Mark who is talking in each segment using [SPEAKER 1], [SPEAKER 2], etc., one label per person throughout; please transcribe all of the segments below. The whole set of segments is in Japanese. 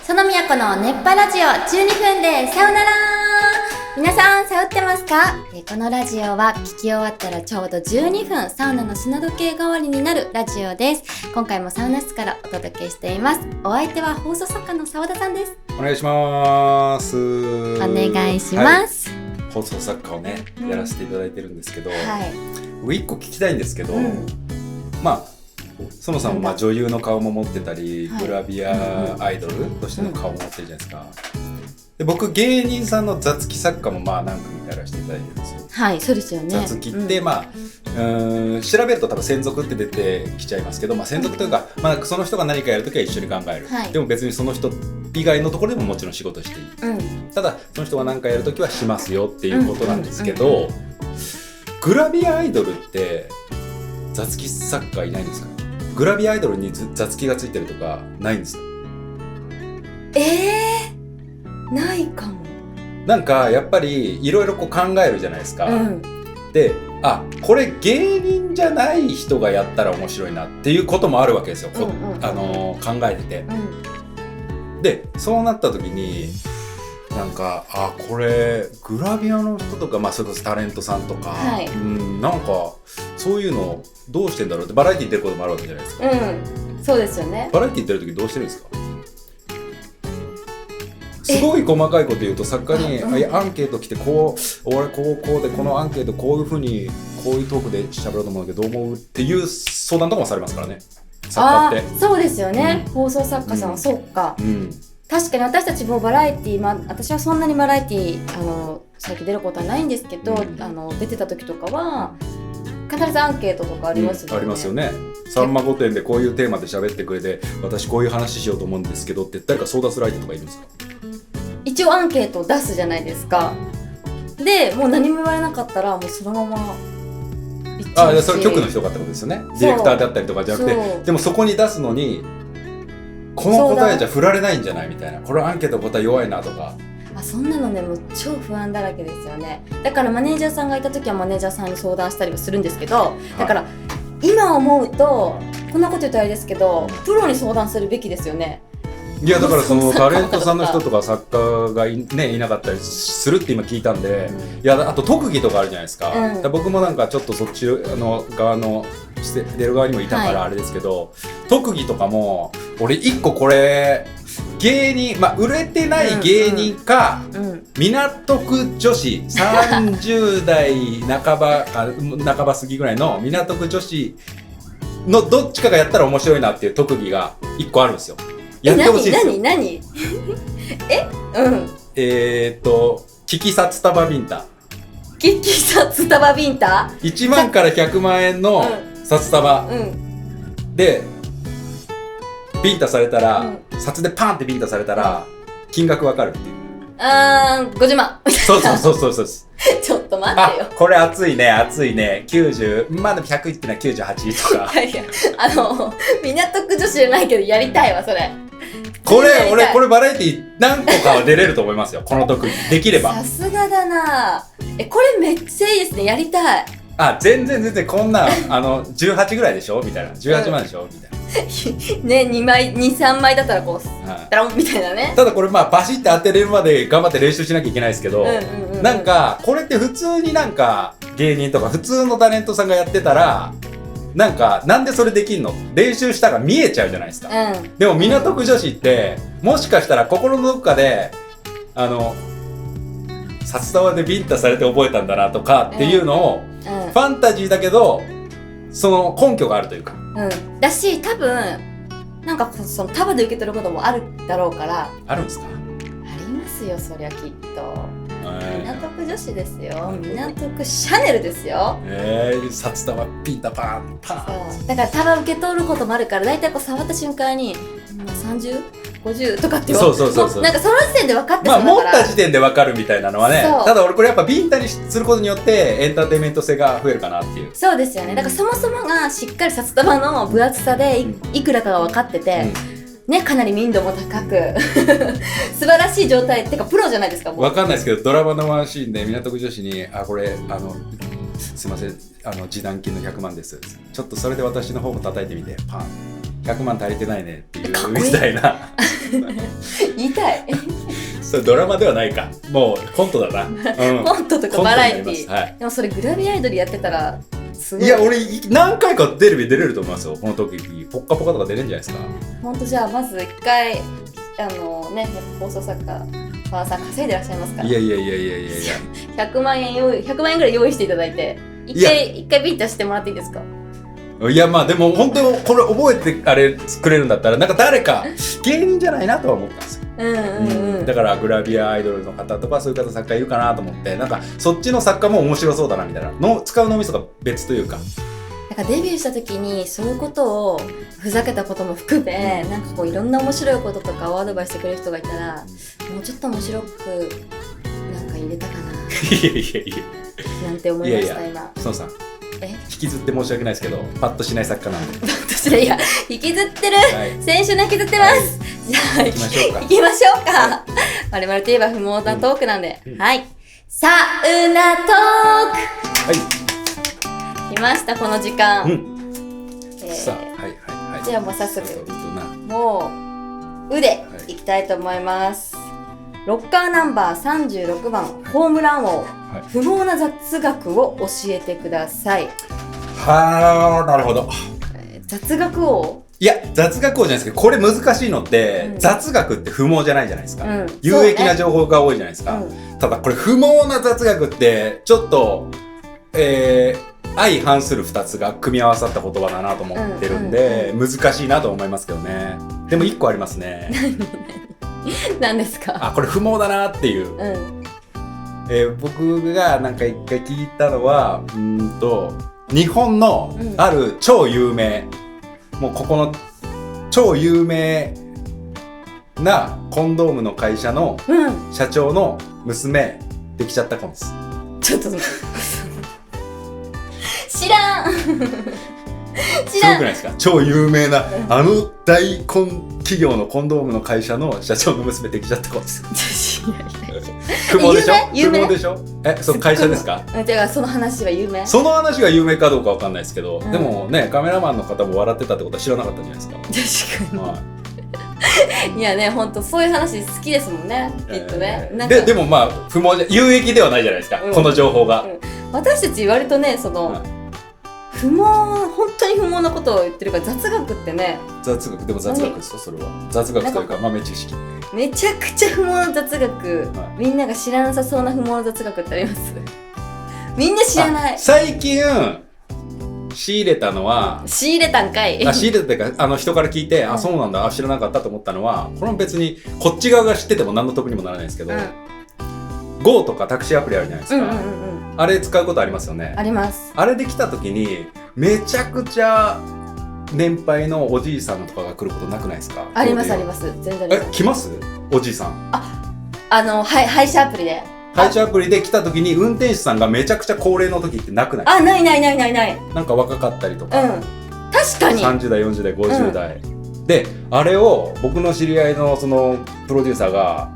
[SPEAKER 1] そのみやこの熱波ラジオ12分でさよなら。皆さん、さよってますか？このラジオは聞き終わったらちょうど12分サウナの砂時計代わりになるラジオです。今回もサウナ室からお届けしています。お相手は放送作家の澤田さんです。
[SPEAKER 2] お願いします。
[SPEAKER 1] お願いします、
[SPEAKER 2] はい、放送作家をね、やらせていただいてるんですけど、
[SPEAKER 1] はい、
[SPEAKER 2] 僕一個聞きたいんですけど、まあ園さんも女優の顔も持ってたり、グラビアアイドルとしての顔も持ってるじゃないですか。で、僕芸人さんの座付き作家も何組かやらせていただいてるんですよ。
[SPEAKER 1] はい、そうですよね。
[SPEAKER 2] 座付きって調べると多分専属って出てきちゃいますけど、専属というか、その人が何かやるときは一緒に考える、はい、でも別にその人以外のところでももちろん仕事していい、ただその人が何かやるときはしますよっていうことなんですけど、グラビアアイドルって座付き作家いないんですか？グラビアアイドルに座付きがついてるとかないんですか？
[SPEAKER 1] ないかも。
[SPEAKER 2] なんかやっぱりいろいろ考えるじゃないですか、で、これ芸人じゃない人がやったら面白いなっていうこともあるわけですよ、考えてて、で、そうなった時になんかこれグラビアの人とか、それこそタレントさんとか、なんかそういうのどうしてんだろうって、バラエティー出ることもあるわけじゃないですか。
[SPEAKER 1] そうですよね。
[SPEAKER 2] バラエティー出る時どうしてるんですか？すごい細かいこと言うと作家にアンケート来て、俺こうでこのアンケートこういう風にこういうトークで喋ろうと思うんだけどどう思うっていう相談とかもされますからね、作家って。そうですよね、
[SPEAKER 1] 放送作家さんは、そうか、確かに私たちもバラエティー、私はそんなにバラエティー最近出ることはないんですけど、出てた時とかは必ずアンケートとかありますよね。
[SPEAKER 2] ありますよね。さんま御殿でこういうテーマで喋ってくれて、私こういう話しようと思うんですけどって誰か相談する相手とかいるんですか？
[SPEAKER 1] 一応アンケートを出すじゃないですか。で、もう何も言われなかったらもうそのまま行っちゃうし。
[SPEAKER 2] それ局の人がってことですよね。ディレクターだったりとかじゃなくて、でもそこに出すのにこの答えじゃ振られないんじゃないみたいな、これアンケート答え弱いなとか、
[SPEAKER 1] そんなのね、もう超不安だらけですよね。だからマネージャーさんがいた時はマネージャーさんに相談したりはするんですけど、だから今思うとこんなこと言うとあれですけど、プロに相談するべきですよね。
[SPEAKER 2] いや、だからそのタレントさんの人とか作家がいなかったりするって今聞いたんで、いや、あと特技とかあるじゃないですか、僕もなんかちょっとそっちの側の出る側にもいたからあれですけど、特技とかも俺一個これ芸人、売れてない芸人か、港区女子30代半ば過ぎぐらいの港区女子のどっちかがやったら面白いなっていう特技が一個あるんですよ。やってほしいですよ。
[SPEAKER 1] 何
[SPEAKER 2] キキサツタバビンタ。
[SPEAKER 1] キキサツタバビンタ
[SPEAKER 2] 1万から100万円の札束でビンタされたら、札でパンってビンタされたら金額わかるっていう。
[SPEAKER 1] 50万。
[SPEAKER 2] そう
[SPEAKER 1] ちょっと待ってよ。
[SPEAKER 2] これ熱いね90、でも100いってない98とか。
[SPEAKER 1] いや港区女子じゃないけどやりたいわそれ。
[SPEAKER 2] これバラエティ何個かは出れると思いますよ。この特技できれば。
[SPEAKER 1] さすがだな。これめっちゃいいですね、やりたい。
[SPEAKER 2] 全然こんなん18ぐらいでしょみたいな、18万でしょみたいな
[SPEAKER 1] ね、2枚2,3枚だったらこうダロンみたいなね。
[SPEAKER 2] ただこれバシッて当てれるまで頑張って練習しなきゃいけないですけど、なんかこれって普通になんか芸人とか普通のタレントさんがやってたらなんでそれできんの？練習したら見えちゃうじゃないですか、でも港区女子ってもしかしたら心のどっかで札束でビンタされて覚えたんだなとかっていうのを、ファンタジーだけどその根拠があるというか、
[SPEAKER 1] だし、多分なんかその束で受け取ることもあるだろうから。
[SPEAKER 2] あるんですか？
[SPEAKER 1] ありますよ、そりゃきっと。港区女子ですよ。港区シャネルですよ。
[SPEAKER 2] 札束ピンタパンパン。
[SPEAKER 1] だから束受け取ることもあるから、だいたい触った瞬間に30？50とかって
[SPEAKER 2] そう
[SPEAKER 1] なんかその時点で分かってそうだから、
[SPEAKER 2] 持った時点で分かるみたいなのはね。ただ俺これやっぱビンタにすることによってエンターテインメント性が増えるかなっていう。そうですよね。
[SPEAKER 1] だからそもそもがしっかり札束の分厚さでいくらかが分かってて、ね、かなり民度も高く素晴らしい状態ってかプロじゃないですか。
[SPEAKER 2] 分かんないですけど、ドラマのワンシーンで港区女子にこれすいません示談金の100万です、ちょっとそれで私の方も叩いてみてパン100万足りてないねっていう
[SPEAKER 1] かっこいい
[SPEAKER 2] みたいな
[SPEAKER 1] 言いたい
[SPEAKER 2] それドラマではないか、もうコントだな、うん、
[SPEAKER 1] コントとかバラエティー、
[SPEAKER 2] コントになります、はい、
[SPEAKER 1] でもそれグラビアアイドルやってたらすごい。
[SPEAKER 2] いや俺何回かテレビ出れると思いますよ。この時ポッカポカとか出れるんじゃないですか。
[SPEAKER 1] ほんと、じゃあまず一回放送作家ファーさん稼いでらっしゃいますから、
[SPEAKER 2] いや
[SPEAKER 1] 100万円ぐらい用意していただいて一回ビンタしてもらっていいですか？
[SPEAKER 2] いやまあでも本当にこれ覚えてあれ作れるんだったらなんか誰か芸人じゃないなとは思ったんですよ。だからグラビアアイドルの方とかそういう方作家いるかなと思って、なんかそっちの作家も面白そうだなみたいなの使う脳みそが別というか、
[SPEAKER 1] なんかデビューした時にそういうことをふざけたことも含め、なんかこういろんな面白いこととかをアドバイスしてくれる人がいたら、もうちょっと面白くなんか入れたかななんて思いました。今
[SPEAKER 2] そのさん引きずって申し訳ないですけどパッとしない作家なんで
[SPEAKER 1] いや引きずってる、先週の引きずってます、じゃあ行きましょうか、我々といえば不毛なトークなんで、はい、サウナトーク、来ましたこの時間、さあじゃあもう早速もう腕いきたいと思います。ロッカーナンバー36番ホームラン王、不毛な雑学を教えてください。
[SPEAKER 2] はあ、なるほど。
[SPEAKER 1] 雑学王？
[SPEAKER 2] いや、雑学王じゃないですけど、これ難しいのって、雑学って不毛じゃないじゃないですか。有益な情報が多いじゃないですか。ただこれ不毛な雑学ってちょっと、相反する2つが組み合わさった言葉だなと思ってるんで、難しいなと思いますけどね。でも1個ありますね。
[SPEAKER 1] 何ですか？
[SPEAKER 2] あ、これ不毛だなっていう。僕がなんか一回聞いたのは、日本のある超有名、もうここの超有名なコンドームの会社の社長の娘できちゃった子です。
[SPEAKER 1] ちょっと知らん
[SPEAKER 2] すごくないですか？超有名なあの大企業のコンドームの会社の社長の娘できちゃった子です。不毛でしょ？不毛でしょ？その会社ですか？
[SPEAKER 1] じゃあその話は有名？
[SPEAKER 2] その話が有名かどうかわかんないですけど、でもね、カメラマンの方も笑ってたってことは知らなかったんじゃないですか。
[SPEAKER 1] 確かに。いやね、本当そういう話好きですもんね、きっとね。
[SPEAKER 2] でもまあ不毛じゃ有益ではないじゃないですか、この情報が。
[SPEAKER 1] 私たち割とね、その不毛、本当に不毛なことを言ってるから、雑学ってね。
[SPEAKER 2] 雑学、でも雑学ですよ、それは。雑学というか豆知識。
[SPEAKER 1] めちゃくちゃ不毛な雑学、みんなが知らなさそうな不毛な雑学ってあります？みんな知らない。
[SPEAKER 2] 最近仕入れたのは、
[SPEAKER 1] 仕入れたんかい。
[SPEAKER 2] 仕入れたというか、人から聞いて、あ、そうなんだ、知らなかったと思ったのは、これも別にこっち側が知ってても何の得にもならないんですけど、GO とかタクシーアプリあるじゃないですか。あれ使うことありますよね。
[SPEAKER 1] あります。
[SPEAKER 2] あれで来た時にめちゃくちゃ年配のおじいさんとかが来ることなくないですか？
[SPEAKER 1] ありますあります。全然あります。
[SPEAKER 2] 来ますおじいさん？
[SPEAKER 1] 配車アプリで。
[SPEAKER 2] 配車アプリで来た時に運転手さんがめちゃくちゃ高齢の時ってなくない？
[SPEAKER 1] あ、ない。
[SPEAKER 2] なんか若かったりとか。
[SPEAKER 1] 確かに。
[SPEAKER 2] 30代、40代、50代。で、あれを僕の知り合いのそのプロデューサーが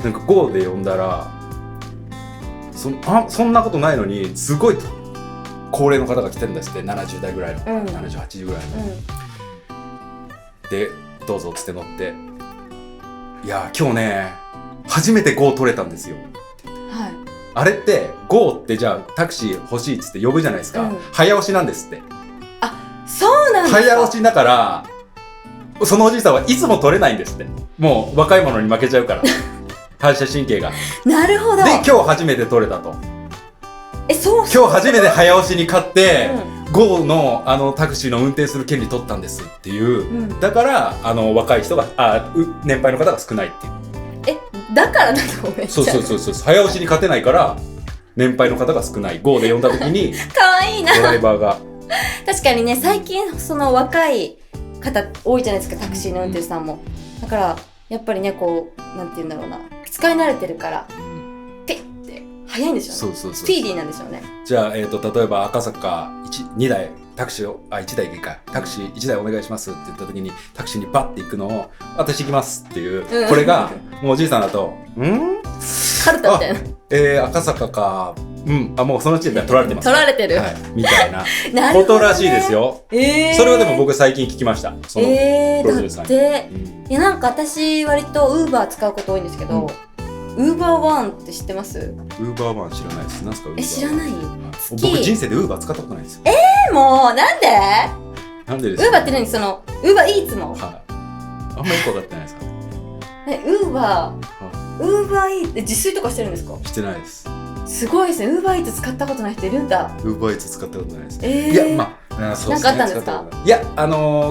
[SPEAKER 2] なんか GO で呼んだら、そんなことないのにすごい高齢の方が来てるんですって。70代ぐらいの、70、80ぐらいの、で、どうぞっつって乗って、いや今日ね初めて GO 取れたんですよ。あれって GO ってじゃあタクシー欲しいっつって呼ぶじゃないですか、早押しなんですって。
[SPEAKER 1] あ、そうなんですか。
[SPEAKER 2] 早押しだからそのおじいさんはいつも取れないんですって。もう若い者に負けちゃうから反射神経が。
[SPEAKER 1] なるほど。
[SPEAKER 2] で今日初めて取れたと。
[SPEAKER 1] そう
[SPEAKER 2] 今日初めて早押しに勝って、GO のタクシーの運転する権利取ったんですっていう、だから若い人が年配の方が少ないっていう。
[SPEAKER 1] だからだと思う。
[SPEAKER 2] そう早押しに勝てないから年配の方が少ない。 GO で呼んだ時に
[SPEAKER 1] かわいいな
[SPEAKER 2] ドライバーが
[SPEAKER 1] 確かにね、最近その若い方多いじゃないですか、タクシーの運転手さんも。だからやっぱりね、こうなんて言うんだろうな、使い慣れてるからピッて早いんでしょうね。スピーディーなんでしょうね。
[SPEAKER 2] じゃあ、例えば赤坂2台タクシーを1台でいいか、タクシー1台お願いしますって言った時にタクシーにバッて行くのを私行きますっていう、これがもうおじいさんだとカ
[SPEAKER 1] ルタみたいな。
[SPEAKER 2] 赤坂かもうその時点では取られてます。
[SPEAKER 1] 取られてる、
[SPEAKER 2] はい、みたいな
[SPEAKER 1] なるほどね
[SPEAKER 2] ことらしいですよ。それはでも僕最近聞きました。そのプロデューサーに。
[SPEAKER 1] だっていやなんか私割と Uber 使うこと多いんですけど、Uber One って知ってます？
[SPEAKER 2] Uber One 知らないです。なんすか Uber？
[SPEAKER 1] 知らない？
[SPEAKER 2] 僕人生で Uber 使ったことないんですよ。
[SPEAKER 1] もうなんで？
[SPEAKER 2] なんでですか？
[SPEAKER 1] Uber って何？その Uber Eats も？
[SPEAKER 2] はい。あんまよく分かってないですかね。
[SPEAKER 1] Uber Eats って自炊とかしてるんですか？
[SPEAKER 2] してないです。
[SPEAKER 1] すごいですね。Uber Eats 使ったことない人いるんだ。
[SPEAKER 2] Uber Eats 使ったことないです。
[SPEAKER 1] い
[SPEAKER 2] やまあそうですね。
[SPEAKER 1] なんかあったんですか？
[SPEAKER 2] いや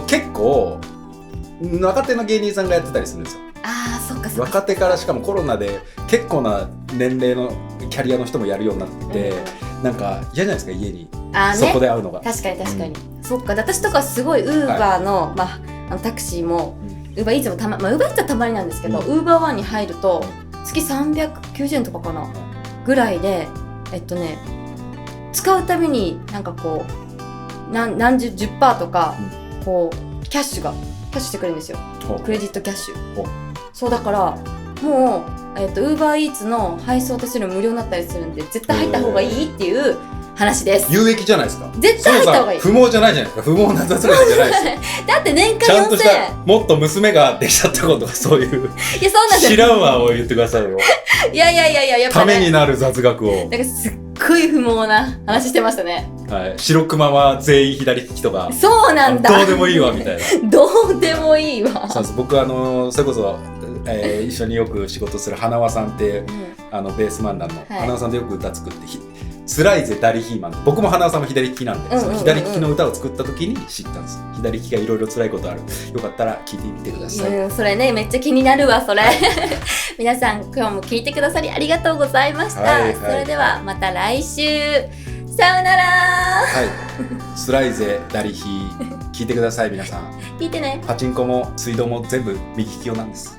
[SPEAKER 2] 結構若手の芸人さんがやってたりするんですよ。
[SPEAKER 1] ああそっかそっか。
[SPEAKER 2] 若手からしかもコロナで結構な年齢のキャリアの人もやるようになってて、なんか嫌じゃないですか家にそこで会うのが。
[SPEAKER 1] 確かに、そっか。で私とかすごい Uber の、タクシーも Uber Eats もUber Eats はたまになんですけど、Uber One に入ると月390円とかかなぐらいで使うたびになんかこう何十 10% とかこうキャッシュしてくれるんですよ。クレジットキャッシュ。そうだからもうUber Eats の配送手数料無料になったりするんで絶対入った方がいいっていう話です。
[SPEAKER 2] 有益じゃないですか。
[SPEAKER 1] 絶対入った方がいい。
[SPEAKER 2] 不毛じゃないじゃないですか。不毛な雑学じゃないですよ。
[SPEAKER 1] だって年間4000
[SPEAKER 2] ちゃんとしたもっと娘ができちゃったこととかそういう
[SPEAKER 1] いやそうなんです
[SPEAKER 2] 知らんわを言ってくださいよ。
[SPEAKER 1] いややっぱ、
[SPEAKER 2] ためになる雑学を。
[SPEAKER 1] なんかすっごい不毛な話してましたね。
[SPEAKER 2] はい。白熊は全員左利きとか。
[SPEAKER 1] そうなんだ。
[SPEAKER 2] どうでもいいわみたいな。
[SPEAKER 1] どうでもいいわ。
[SPEAKER 2] そうです。僕それこそ、一緒によく仕事する花輪さんって、ベース漫談の花輪さんでよく歌作ってスライゼダリヒーマン、僕も花輪さんも左利きなんで、その左利きの歌を作った時に知ったんです。左利きがいろいろ辛いことある。よかったら聞いてみてください。
[SPEAKER 1] それねめっちゃ気になるわそれ。皆さん今日も聞いてくださりありがとうございました。それではまた来週。さよなら。
[SPEAKER 2] はい。スライゼダリヒー聞いてください皆さん。
[SPEAKER 1] 聞いてね。
[SPEAKER 2] パチンコも水道も全部右利き用なんです。